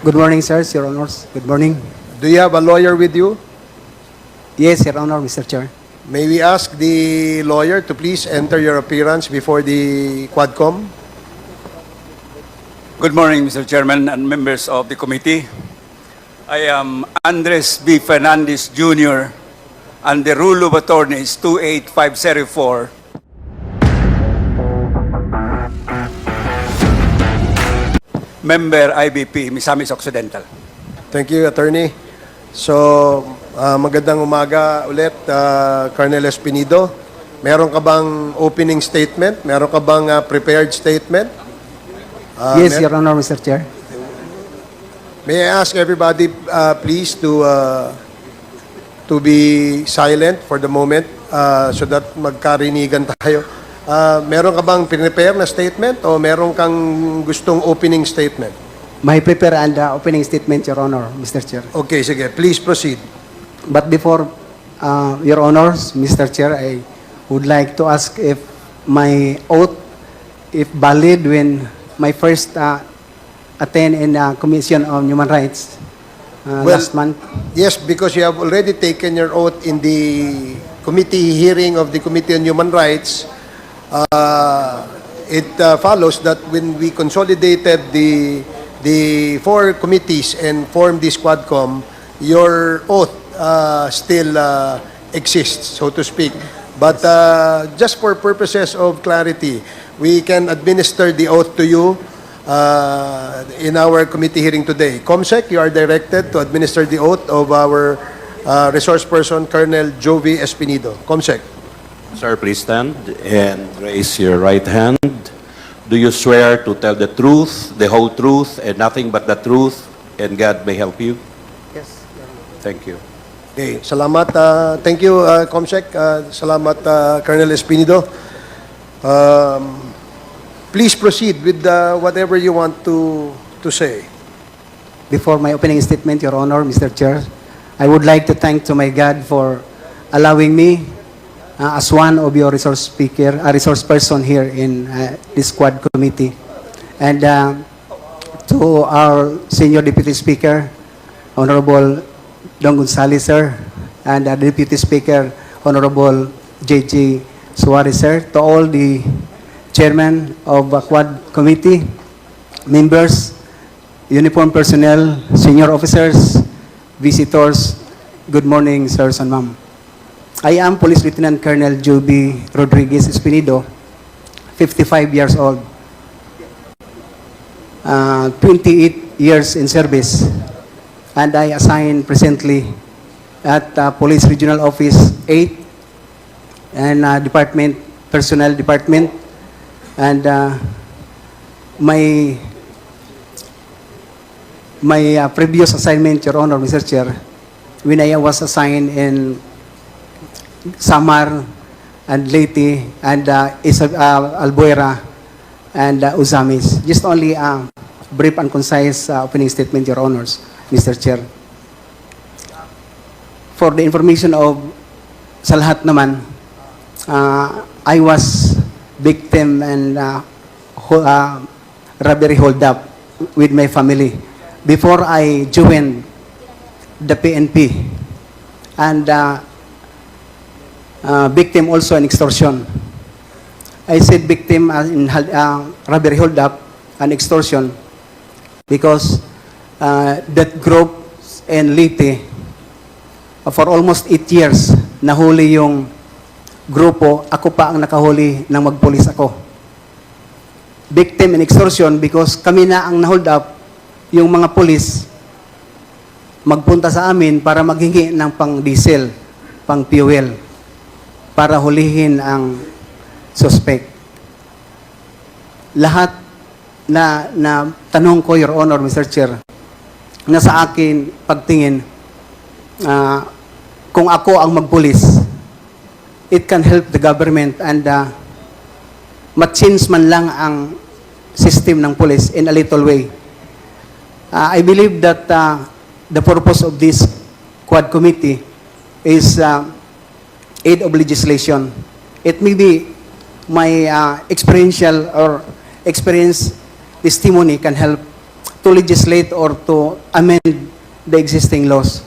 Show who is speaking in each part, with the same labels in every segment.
Speaker 1: Good morning, sirs, Your Honors. Good morning.
Speaker 2: Do you have a lawyer with you?
Speaker 1: Yes, Your Honor, Mr. Chair.
Speaker 2: May we ask the lawyer to please enter your appearance before the Quadcom?
Speaker 3: Good morning, Mr. Chairman and members of the committee. I am Andres B. Fernandez Jr. and the rule of attorney is 28504. Member IBP, Misamis Occidental.
Speaker 2: Thank you, Attorney. So, magandang umaga ulit, Colonel Espinido. Meron ka bang opening statement? Meron ka bang prepared statement?
Speaker 1: Yes, Your Honor, Mr. Chair.
Speaker 2: May I ask everybody, please, to be silent for the moment so that magkarinigan tayo. Meron ka bang prepare na statement o meron kang gustong opening statement?
Speaker 1: May prepare and opening statement, Your Honor, Mr. Chair.
Speaker 2: Okay, sige. Please proceed.
Speaker 1: But before, Your Honors, Mr. Chair, I would like to ask if my oath, if valid when my first attend in Commission on Human Rights last month.
Speaker 2: Yes, because you have already taken your oath in the committee hearing of the Committee on Human Rights. It follows that when we consolidated the four committees and formed this Quadcom, your oath still exists, so to speak. But just for purposes of clarity, we can administer the oath to you in our committee hearing today. COMSEC, you are directed to administer the oath of our resource person, Colonel Jovi Espinido. COMSEC.
Speaker 4: Sir, please stand and raise your right hand. Do you swear to tell the truth, the whole truth, and nothing but the truth, and God may help you?
Speaker 1: Yes, Your Honor.
Speaker 4: Thank you.
Speaker 2: Okay, salamat. Thank you, COMSEC. Salamat, Colonel Espinido. Please proceed with whatever you want to say.
Speaker 1: Before my opening statement, Your Honor, Mr. Chair, I would like to thank to my God for allowing me as one of your resource person here in this Quad committee. And to our Senior Deputy Speaker, Honorable Don Gonzales, sir, and Deputy Speaker, Honorable J.J. Suarez, sir, to all the Chairman of Quad Committee, members, uniform personnel, senior officers, visitors, good morning, sirs and ma'am. I am Police Lieutenant Colonel Joby Rodriguez Espinido, 55 years old, 28 years in service, and I assign presently at Police Regional Office 8 and Department, Personnel Department, and my previous assignment, Your Honor, Mr. Chair, when I was assigned in Samar and Leyte and Albuera and Uzamis. Just only a brief and concise opening statement, Your Honors, Mr. Chair. For the information of sa lahat naman, I was victim and robbery hold up with my family before I joined the PNP, and victim also in extortion. I said victim in robbery hold up and extortion because that group in Leyte for almost 8 years nahuli yung grupo, ako pa ang nakahuli nang magpulis ako. Victim in extortion because kami na ang na-hold up, yung mga pulis magpunta sa amin para maghingi ng pang-diesel, pang-fuel, para hulihin ang suspect. Lahat na tanong ko, Your Honor, Mr. Chair, na sa akin pagtingin, kung ako ang magpulis, it can help the government and ma-change man lang ang system ng police in a little way. I believe that the purpose of this Quad Committee is aid of legislation. It may be my experiential or experience testimony can help to legislate or to amend the existing laws.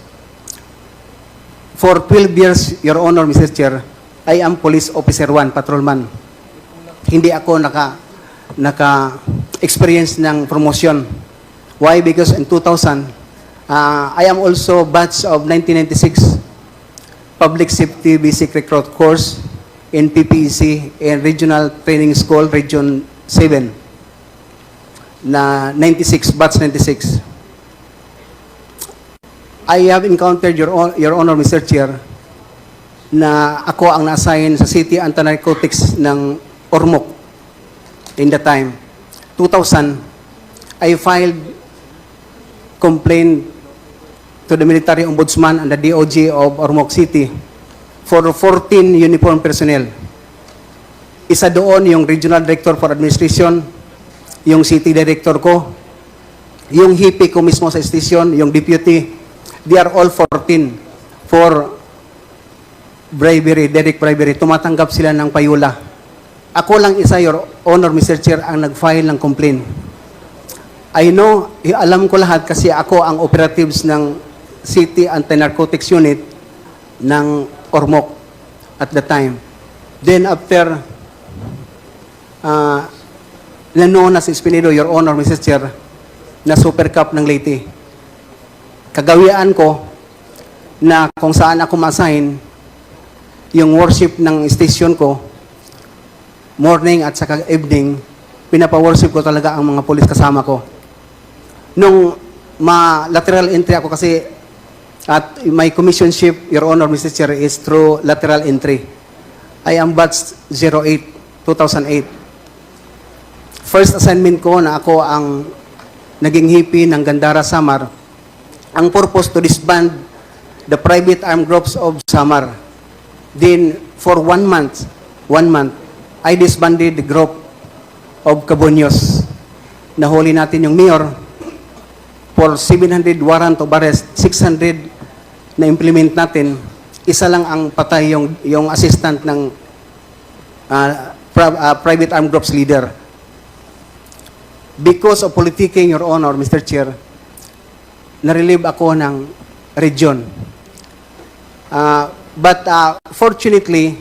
Speaker 1: For 12 years, Your Honor, Mr. Chair, I am Police Officer 1, Patrolman. Hindi ako naka-experience ng promotion. Why? Because in 2000, I am also batch of 1996 Public Safety Basic Recruit Course in PPEC and Regional Training School, Region 7, na 96, batch 96. I have encountered, Your Honor, Mr. Chair, na ako ang na-assign sa City Anti-Narcotics ng Ormoc in the time. 2000, I filed complaint to the Military Ombudsman and the DOJ of Ormoc City for 14 uniform personnel. Isa doon yung Regional Director for Administration, yung City Director ko, yung hippie ko mismo sa station, yung Deputy. They are all 14 for bribery, direct bribery. Tumatanggap sila ng payula. Ako lang isa, Your Honor, Mr. Chair, ang nag-file ng complaint. I know, alam ko lahat kasi ako ang operatives ng City Anti-Narcotics Unit ng Ormoc at the time. Then after, nanoon na si Espinido, Your Honor, Mr. Chair, na Super Cup ng Leyte. Kagawian ko na kung saan ako ma-assign yung worship ng station ko, morning at saka evening, pinapa-worship ko talaga ang mga polis kasama ko. Nung lateral entry ako kasi at my commissionship, Your Honor, Mr. Chair, is through lateral entry. I am batch 08, 2008. First assignment ko na ako ang naging hippie ng Gandara, Samar. Ang purpose to disband the private armed groups of Samar. Then, for 1 month, I disbanded the group of Cabonyos. Nahuli natin yung mayor for 700 warrant of arrest, 600 na implement natin. Isa lang ang patay yung assistant ng private armed groups leader. Because of politicking, Your Honor, Mr. Chair, na-relieve ako ng region. But fortunately,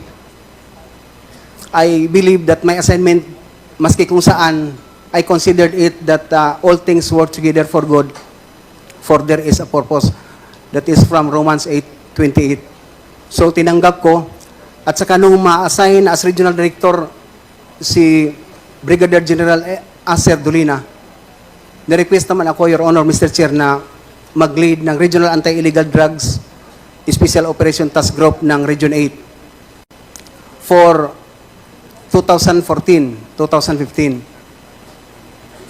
Speaker 1: I believe that my assignment, maski kung saan, I considered it that all things work together for good, for there is a purpose. That is from Romans 8:28. So tinanggap ko, at saka nung ma-assign as Regional Director si Brigadier General Acer Dolina, na-request naman ako, Your Honor, Mr. Chair, na mag-lead ng Regional Anti-Illegal Drugs Special Operation Task Group ng Region 8 for 2014-2015.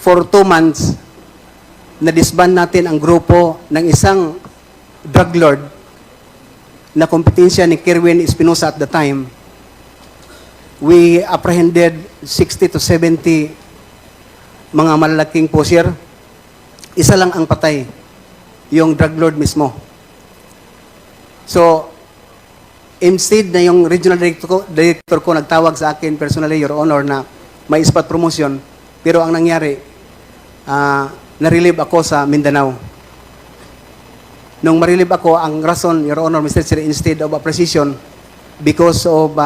Speaker 1: For 2 months, na-disband natin ang grupo ng isang drug lord na kompetensya ni Kerwin Espinosa at the time. We apprehended 60 to 70 mga malalaking pusher. Isa lang ang patay, yung drug lord mismo. So, instead na yung regional director ko nagtawag sa akin personally, Your Honor, na may spot promotion, pero ang nangyari, na-relieve ako sa Mindanao. Nung ma-relieve ako, ang rason, Your Honor, Mr. Chair, instead of appreciation, because of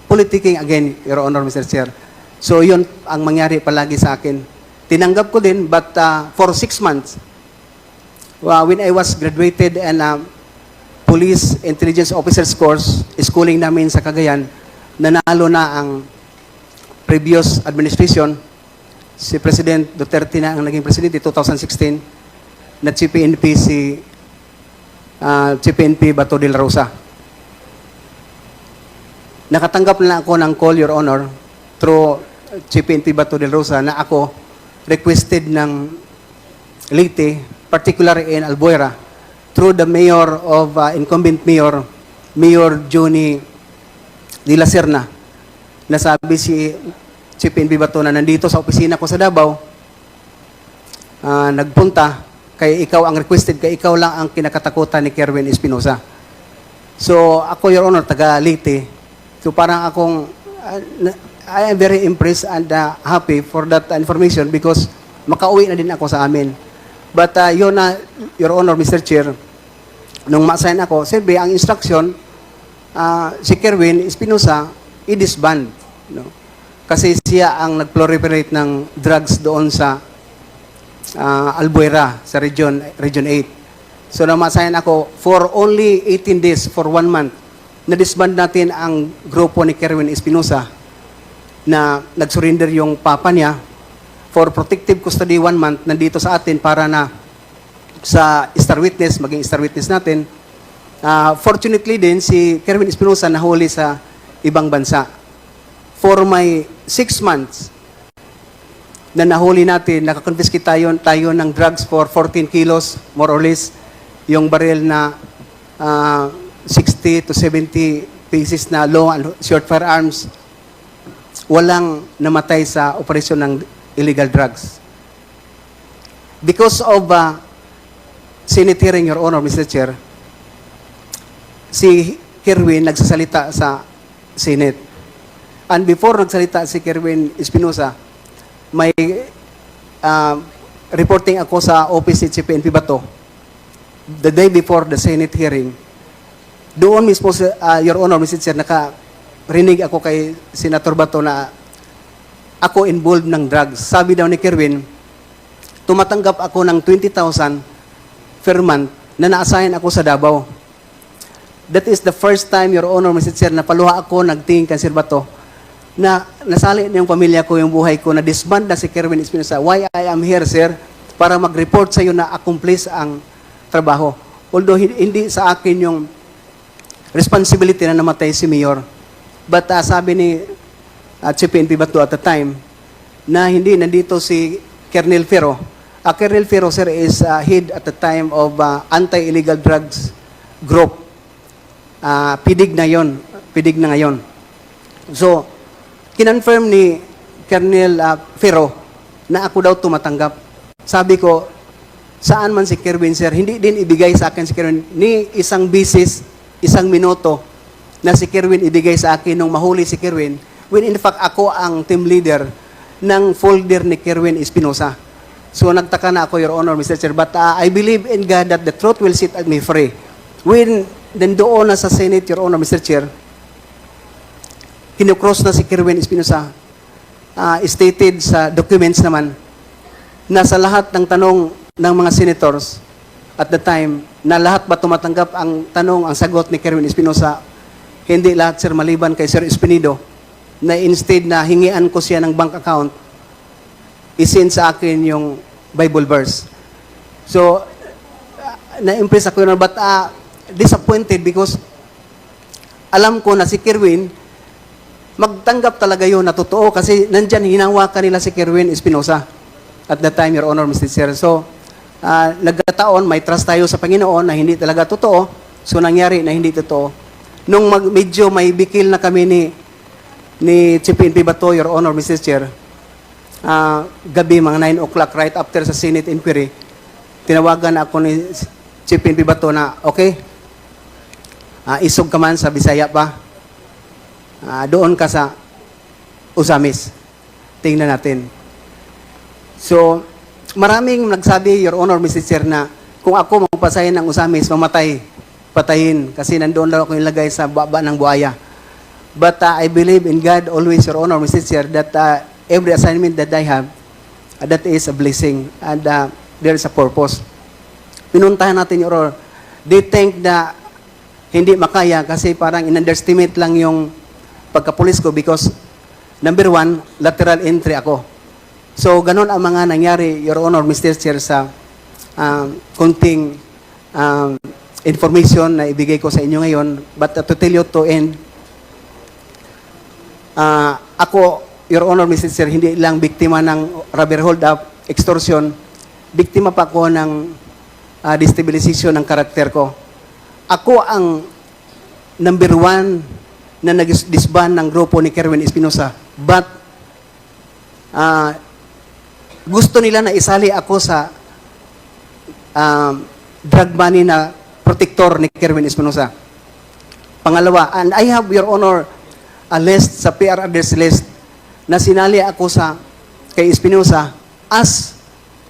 Speaker 1: politicking again, Your Honor, Mr. Chair. So, yun ang mangyari palagi sa akin. Tinanggap ko din, but for 6 months, when I was graduated and Police Intelligence Officers Course, schooling namin sa Cagayan, nanalo na ang previous administration. Si President Duterte na ang naging presidente 2016, na CPNP si CPNP Bato de la Rosa. Nakatanggap na ako ng call, Your Honor, through CPNP Bato de la Rosa na ako requested ng Leyte, particularly in Albuera, through the mayor of incumbent mayor, Mayor Johnny de la Serna, nasabi si CPNP Bato na nandito sa opisina ko sa Davao, nagpunta, kaya ikaw ang requested, kaya ikaw lang ang kinakatakutan ni Kerwin Espinosa. So, ako, Your Honor, taga Leyte. So, parang akong, I am very impressed and happy for that information because makauwi na din ako sa amin. But yun na, Your Honor, Mr. Chair, nung ma-assign ako, siyempre, ang instruction, si Kerwin Espinosa, i-disband. No? Kasi siya ang nag-proliferate ng drugs doon sa Albuera, sa Region 8. So, nung ma-assign ako, for only 18 days, for 1 month, na-disband natin ang grupo ni Kerwin Espinosa na nag-surrender yung papa niya for protective custody 1 month, nandito sa atin para na sa star witness, maging star witness natin. Fortunately din, si Kerwin Espinosa nahuli sa ibang bansa. For my 6 months na nahuli natin, nakakonfiscate tayo ng drugs for 14 kilos, more or less, yung baril na 60 to 70 pieces na long and short firearms, walang namatay sa operasyon ng illegal drugs. Because of Senate hearing, Your Honor, Mr. Chair, si Kerwin nagsasalita sa Senate. And before nagsalita si Kerwin Espinosa, may reporting ako sa office ni CPNP Bato the day before the Senate hearing. Doon mismo, Your Honor, Mr. Chair, nakarinig ako kay Senator Bato na ako involved ng drugs. Sabi daw ni Kerwin, tumatanggap ako ng 20,000 per month na na-assign ako sa Davao. That is the first time, Your Honor, Mr. Chair, na paluha ako nagtingin kay Sir Bato na nasali na yung pamilya ko, yung buhay ko, na disband na si Kerwin Espinosa. Why I am here, sir? Para mag-report sa iyo na accomplish ang trabaho. Although hindi sa akin yung responsibility na namatay si Mayor. But sabi ni CPNP Bato at the time, na hindi nandito si Colonel Ferro. Colonel Ferro, sir, is head at the time of anti-illegal drugs group. Pidig na ngayon. So, kinonfirm ni Colonel Ferro na ako daw tumatanggap. Sabi ko, saan man si Kerwin, sir, hindi din ibigay sa akin si Kerwin ni isang bisis, isang minuto na si Kerwin ibigay sa akin nung mahuli si Kerwin, when in fact ako ang team leader ng folder ni Kerwin Espinosa. So nagtaka na ako, Your Honor, Mr. Chair, but I believe in God that the truth will set me free. When doon na sa Senate, Your Honor, Mr. Chair, kinukross na si Kerwin Espinosa, stated sa documents naman, na sa lahat ng tanong ng mga senators at the time, na lahat ba tumatanggap ang tanong, ang sagot ni Kerwin Espinosa, hindi lahat, sir, maliban kay Sir Espinido, na instead na hingian ko siya ng bank account, isin sa akin yung Bible verse. So, na-impress ako yun, but disappointed because alam ko na si Kerwin, magtanggap talaga yun na totoo kasi nandyan hinawakan nila si Kerwin Espinosa at that time, Your Honor, Mr. Chair. So, nagkataon, may trust tayo sa Panginoon na hindi talaga totoo. So, nangyari na hindi totoo. Nung medyo may bikil na kami ni CPNP Bato, Your Honor, Mr. Chair, gabi, mga 9 o'clock, right after sa Senate inquiry, tinawagan ako ni CPNP Bato na, okay, isog ka man sa Bisaya pa, doon ka sa Usamis. Tingnan natin. So, maraming nagsabi, Your Honor, Mr. Chair, na kung ako magpasahin ng Usamis, patayin, kasi nandoon lang ako ilagay sa baba ng buhaya. But I believe in God always, Your Honor, Mr. Chair, that every assignment that I have, that is a blessing, and there is a purpose. Pinuntahan natin, Your Honor, they think na hindi makaya kasi parang in-underestimate lang yung pagkapulis ko because, number 1, lateral entry ako. So, ganun ang mga nangyari, Your Honor, Mr. Chair, sa kunting information na ibigay ko sa inyo ngayon. But to tell you to end, ako, Your Honor, Mr. Chair, hindi lang biktima ng rubber hold-up, extortion, biktima pa ako ng destabilization ng karakter ko. Ako ang number 1 na nag-disband ng grupo ni Kerwin Espinosa. But, gusto nila na isali ako sa drug money na protector ni Kerwin Espinosa. Pangalawa, and I have, Your Honor, a list sa PR address list na sinali ako sa kay Espinosa as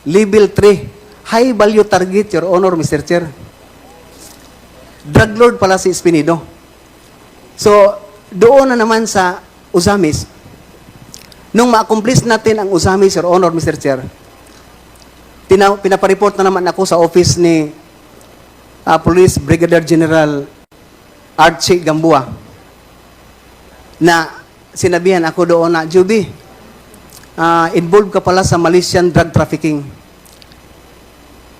Speaker 1: Level 3, high value target, Your Honor, Mr. Chair. Drug lord pala si Espinido. So, doon na naman sa Usamis, nung ma-accomplish natin ang Usamis, Your Honor, Mr. Chair, pinapareport na naman ako sa office ni Police Brigadier General Archie Gambua na sinabihan ako doon na, Juby, involved ka pala sa Malaysian drug trafficking.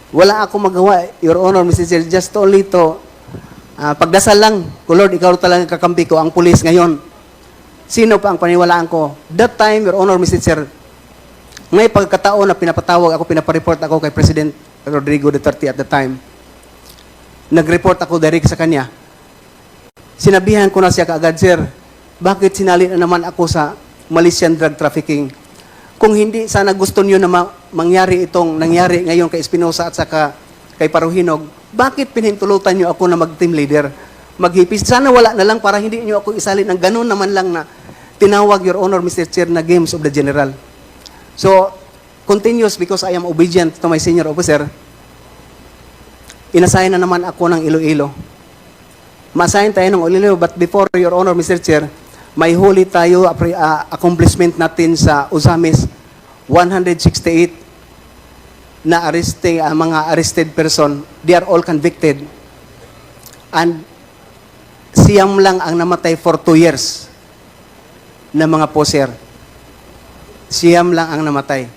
Speaker 1: Wala ako magawa, Your Honor, Mr. Chair, just only to pagdasal lang, Lord, ikaw talaga kakampi ko, ang pulis ngayon. Sino pa ang paniwalaan ko? That time, Your Honor, Mr. Chair, may pagkataon na pinapatawag ako, pinapareport ako kay President Rodrigo Duterte at the time. Nag-report ako direct sa kanya. Sinabihan ko na siya kaagad, Sir, bakit sinalin na naman ako sa Malaysian drug trafficking? Kung hindi sana gusto niyo na mangyari itong nangyari ngayon kay Espinosa at saka kay Paruhinog, bakit pinahintulutan niyo ako na mag-team leader? Maghipis. Sana wala na lang para hindi niyo ako isalin ng ganun naman lang na tinawag, Your Honor, Mr. Chair, na games of the general. So, continuous because I am obedient to my senior officer, inassign na naman ako ng Iloilo. Ma-assign tayo ng Iloilo, but before, Your Honor, Mr. Chair, may huli tayo accomplishment natin sa Usamis, 168 na mga arrested person. They are all convicted. And siyam lang ang namatay for 2 years na mga poser. Siyam lang ang namatay.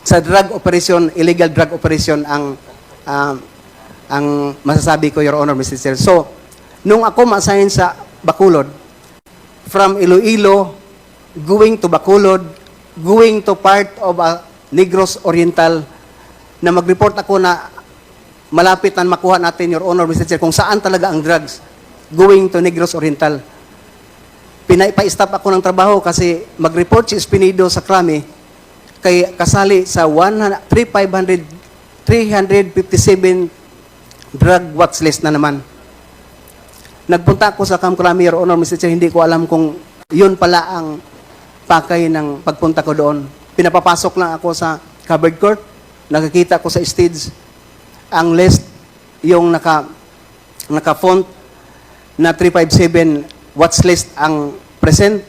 Speaker 1: Sa drug operation, illegal drug operation ang masasabi ko, Your Honor, Mr. Chair. So, nung ako ma-assign sa Bacolod, from Iloilo, going to Bacolod, going to part of Negros Oriental, na mag-report ako na malapit na makuha natin, Your Honor, Mr. Chair, kung saan talaga ang drugs, going to Negros Oriental. Pinaipa-stop ako ng trabaho kasi mag-report si Espinido sa Krami kay kasali sa 357 drug watch list na naman. Nagpunta ako sa Camp Krami, Your Honor, Mr. Chair, hindi ko alam kung yun pala ang pakay ng pagpunta ko doon. Pinapapasok lang ako sa covered court, nakikita ko sa stage ang list, yung naka-font na 357 watch list ang present.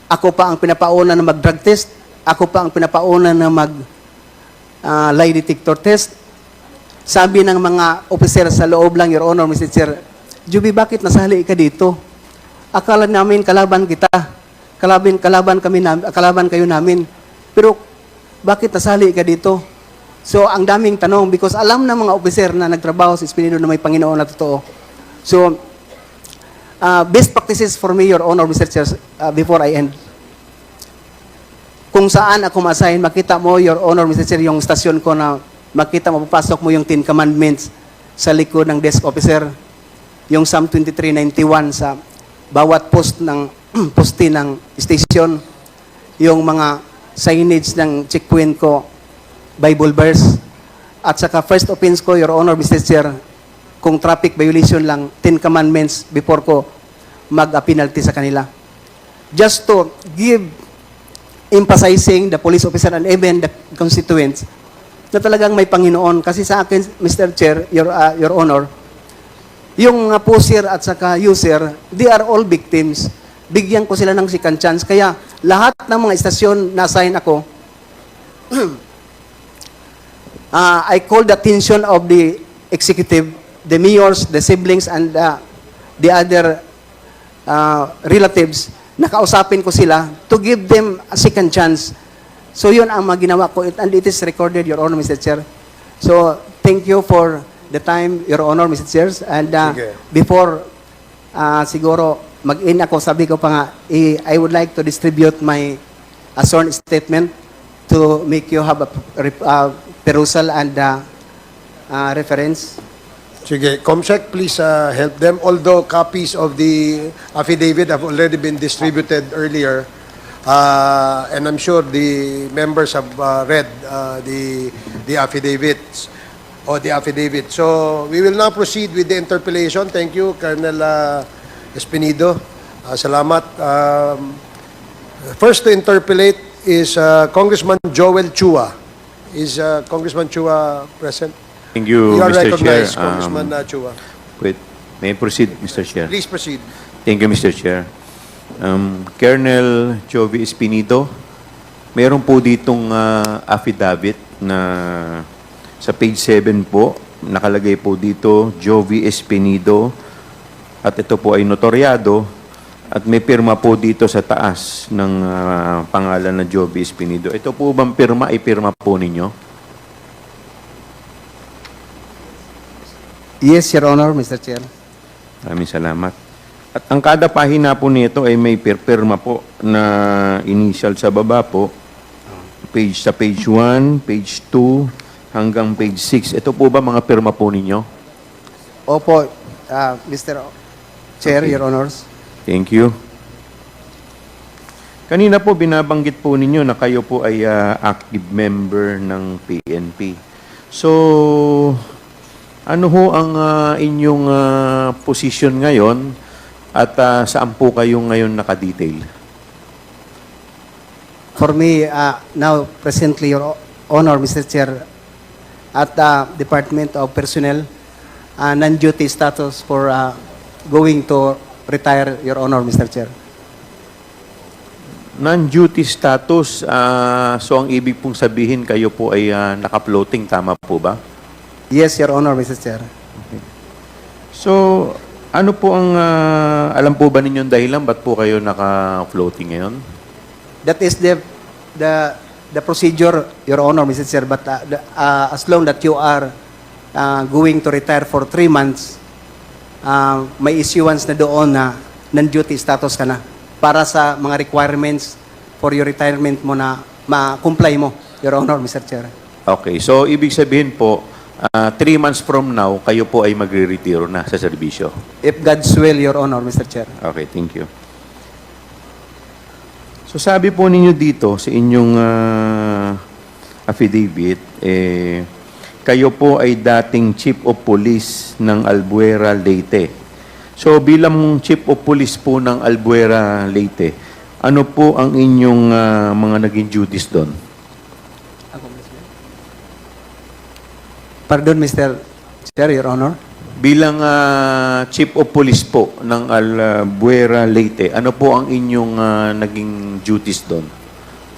Speaker 1: Ako pa ang pinapauna na mag-drug test. Ako pa ang pinapauna na lie detector test. Sabi ng mga officer sa loob lang, Your Honor, Mr. Chair, Juby, bakit nasali ka dito? Akala namin kalaban kita. Kalaban kayo namin. Pero bakit nasali ka dito? So, ang daming tanong because alam ng mga officer na nagtrabaho sa Espinido na may Panginoon na totoo. So, best practices for me, Your Honor, Mr. Chair, before I end. Kung saan ako ma-assign, makita mo, Your Honor, Mr. Chair, yung stasyon ko na makita mo, papasok mo yung 10 commandments sa likod ng desk officer, yung Psalm 23:91 sa bawat poste ng station, yung mga signage ng checkpoint ko, Bible verse, at saka first offense ko, Your Honor, Mr. Chair, kung traffic violation lang, 10 commandments before ko mag-penalty sa kanila. Just to give, emphasizing the police officer and even the constituents na talagang may Panginoon. Kasi sa akin, Mr. Chair, Your Honor, yung mga poser at saka user, they are all victims. Bigyan ko sila ng second chance. Kaya lahat ng mga istasyon na assign ako, I call the attention of the executive, the mayors, the siblings, and the other relatives, nakausapin ko sila to give them a second chance. So yun ang mga ginawa ko, and it is recorded, Your Honor, Mr. Chair. So thank you for the time, Your Honor, Mr. Chair. And before siguro mag-in ako, sabi ko pa nga, I would like to distribute my sworn statement to make you have a perusal and reference.
Speaker 2: Sige, Comsec, please help them. Although copies of the affidavit have already been distributed earlier, and I'm sure the members have read the affidavits or the affidavit. So we will now proceed with the interpellation. Thank you, Colonel Espinido. Salamat. First to interpellate is Congressman Joel Chua. Is Congressman Chua present?
Speaker 5: Thank you,
Speaker 2: You are
Speaker 5: Mr. Chair.
Speaker 2: recognized, Congressman Chua.
Speaker 5: Wait, may I proceed, Mr. Chair?
Speaker 2: Please proceed.
Speaker 5: Thank you, Mr. Chair. Colonel Jovi Espinido, meron po ditong affidavit na sa page 7 po, nakalagay po dito, Jovi Espinido, at ito po ay notaryado, at may pirma po dito sa taas ng pangalan na Jovi Espinido. Ito po bang pirma, ipirma po ninyo?
Speaker 1: Yes, Your Honor, Mr. Chair.
Speaker 5: Maraming salamat. At ang kada pahina po nito ay may pirma po na initial sa baba po. Sa page 1, page 2, hanggang page 6. Ito po ba mga pirma po ninyo?
Speaker 1: Opo, Mr. Chair,
Speaker 5: Okay.
Speaker 1: Your Honors.
Speaker 5: Thank you. Kanina po binabanggit po ninyo na kayo po ay active member ng PNP. So, ano ho ang inyong position ngayon at saan po kayo ngayon nakadetail?
Speaker 1: For me, now, presently, Your Honor, Mr. Chair, at the Department of Personnel, non-duty status for going to retire, Your Honor, Mr. Chair.
Speaker 5: Non-duty status, so ang ibig pong sabihin kayo po ay naka-floating, tama po ba?
Speaker 1: Yes, Your Honor, Mr. Chair.
Speaker 5: So, ano po ang, alam po ba ninyong dahilan, ba't po kayo naka-floating ngayon?
Speaker 1: That is the procedure, Your Honor, Mr. Chair. But as long that you are going to retire for 3 months, may issuance na doon na non-duty status ka na para sa mga requirements for your retirement mo na ma-comply mo, Your Honor, Mr. Chair.
Speaker 5: Okay, so ibig sabihin po, 3 months from now, kayo po ay magre-retiro na sa serbisyo.
Speaker 1: If God's will, Your Honor, Mr. Chair.
Speaker 5: Okay, thank you. So sabi po ninyo dito sa inyong affidavit, kayo po ay dating Chief of Police ng Albuera, Leyte. So bilang Chief of Police po ng Albuera, Leyte, ano po ang inyong mga naging duties doon?
Speaker 1: Pardon, Mr. Chair, Your Honor.
Speaker 5: Bilang Chief of Police po ng Albuera, Leyte, ano po ang inyong naging duties doon?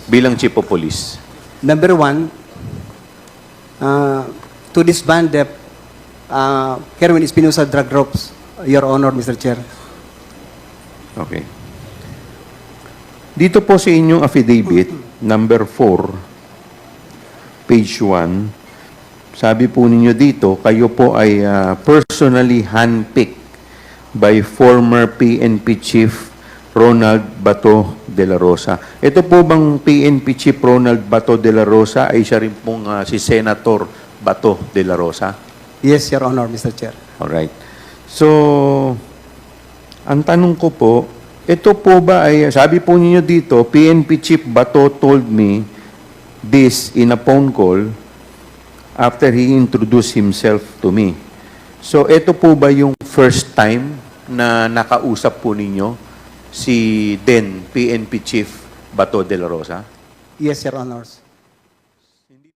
Speaker 5: Bilang Chief of Police.
Speaker 1: Number 1, to disband the Kerwin Espinosa drug groups, Your Honor, Mr. Chair.
Speaker 5: Okay. Dito po sa inyong affidavit, number 4, page 1, sabi po ninyo dito, kayo po ay personally handpicked by former PNP Chief Ronald Bato de la Rosa. Ito po bang PNP Chief Ronald Bato de la Rosa ay siya rin pong si Senator Bato de la Rosa?
Speaker 1: Yes, Your Honor, Mr. Chair.
Speaker 5: Alright. So, ang tanong ko po, ito po ba ay, sabi po ninyo dito, PNP Chief Bato told me this in a phone call after he introduced himself to me. So, ito po ba yung first time na nakausap po ninyo si then PNP Chief Bato de la Rosa?
Speaker 1: Yes, Your Honors.